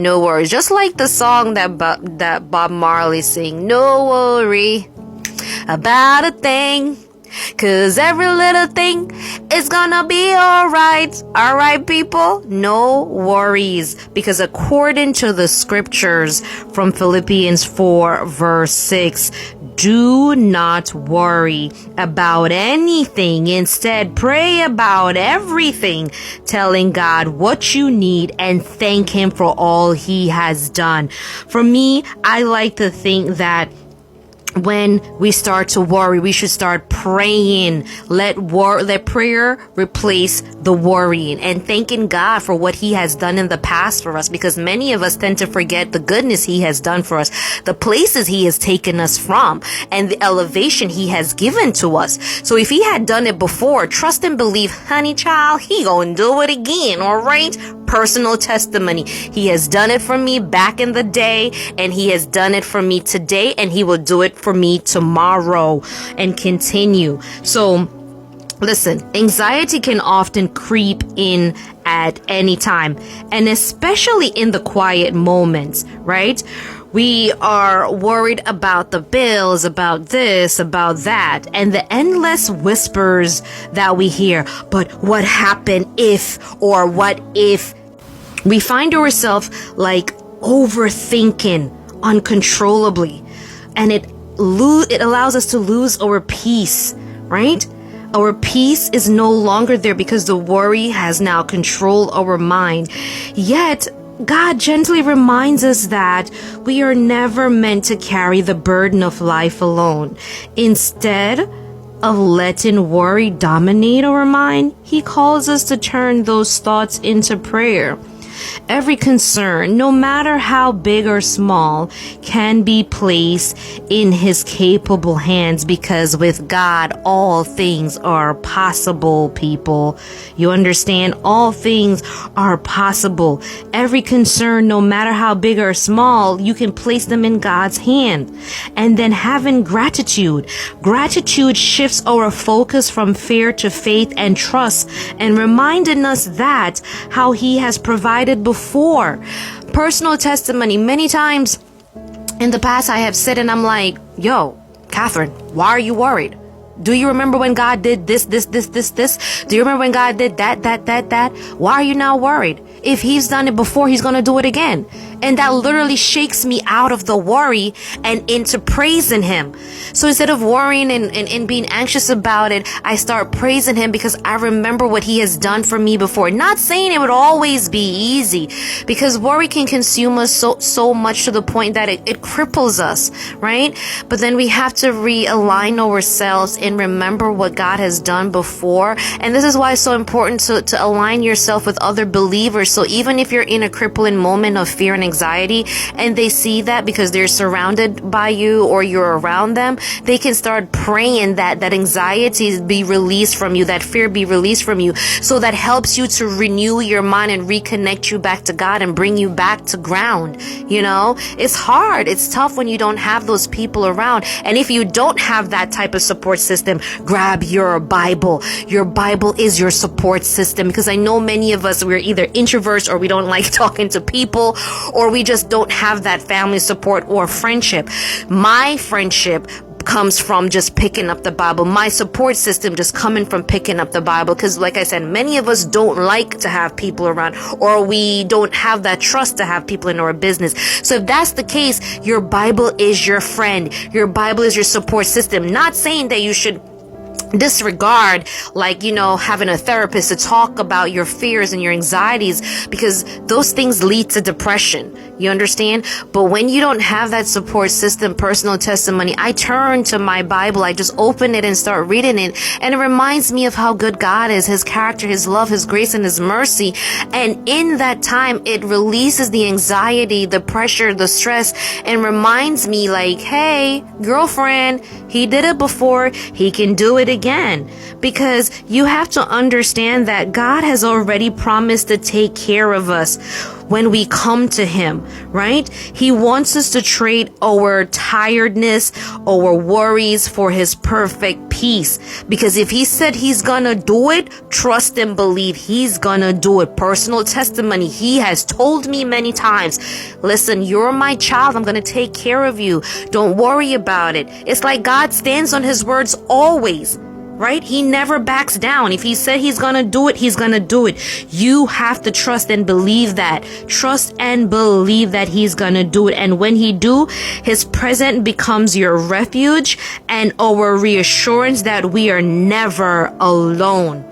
No worries. Just like the song that Bob Marley sing. No worry about a thing. 'Cause every little thing is gonna be alright. Alright, people? No worries. Because according to the scriptures from Philippians 4 verse 6, do not worry about anything. Instead, pray about everything, telling God what you need and thank Him for all He has done. For me, I like to think that when we start to worry, we should start praying. Let prayer replace the worrying and thanking God for what He has done in the past for us, because many of us tend to forget the goodness He has done for us, the places He has taken us from, and the elevation He has given to us. So if He had done it before, trust and believe, honey child, He gonna do it again, alright? Personal testimony. He has done it for me back in the day, and He has done it for me today, and He will do it for me tomorrow and continue. So listen, anxiety can often creep in at any time, and especially in the quiet moments, right? We are worried about the bills, about this, about that, and the endless whispers that we hear. But what happened if, or what if? We find ourselves like overthinking uncontrollably, and it allows us to lose our peace, right? Our peace is no longer there because the worry has now controlled our mind. Yet, God gently reminds us that we are never meant to carry the burden of life alone. Instead of letting worry dominate our mind, He calls us to turn those thoughts into prayer. Every concern, no matter how big or small, can be placed in His capable hands, because with God, all things are possible, people. You understand? All things are possible. Every concern, no matter how big or small, you can place them in God's hand. And then having gratitude. Gratitude shifts our focus from fear to faith and trust, and reminding us that how He has provided before. Personal testimony. Many times in the past I have said, and I'm like, yo, Catherine, why are you worried? Do you remember when God did this? Do you remember when God did that? Why are you now worried? If He's done it before, He's going to do it again. And that literally shakes me out of the worry and into praising Him. So instead of worrying and being anxious about it, I start praising Him because I remember what He has done for me before. Not saying it would always be easy, because worry can consume us so much to the point that it cripples us, right? But then we have to realign ourselves and remember what God has done before. And this is why it's so important to align yourself with other believers. So even if you're in a crippling moment of fear and anxiety, and they see that because they're surrounded by you or you're around them, they can start praying that anxiety be released from you, that fear be released from you. So that helps you to renew your mind and reconnect you back to God and bring you back to ground. You know, it's hard. It's tough when you don't have those people around. And if you don't have that type of support system, grab your Bible. Your Bible is your support system, because I know many of us, we're either introverts or we don't like talking to people, or we just don't have that family support or friendship. My friendship comes from just picking up the Bible. My support system just coming from picking up the Bible. Because like I said, many of us don't like to have people around, or we don't have that trust to have people in our business. So if that's the case, your Bible is your friend. Your Bible is your support system. Not saying that you should disregard, like, you know, having a therapist to talk about your fears and your anxieties, because those things lead to depression. You understand? But when you don't have that support system, personal testimony, I turn to my Bible. I just open it and start reading it. And it reminds me of how good God is, His character, His love, His grace, and His mercy. And in that time, it releases the anxiety, the pressure, the stress, and reminds me like, hey, girlfriend, He did it before. He can do it again. Because you have to understand that God has already promised to take care of us. when we come to him, right? He wants us to trade our tiredness, our worries for his perfect peace. Because if he said he's gonna do it, trust and believe he's gonna do it. Personal testimony, he has told me many times, listen, you're my child, I'm gonna take care of you. Don't worry about it. It's like God stands on his words always. Right? He never backs down. If he said he's gonna do it, he's gonna do it. You have to trust and believe that. Trust and believe that he's gonna do it. And when he do, his presence becomes your refuge and our reassurance that we are never alone.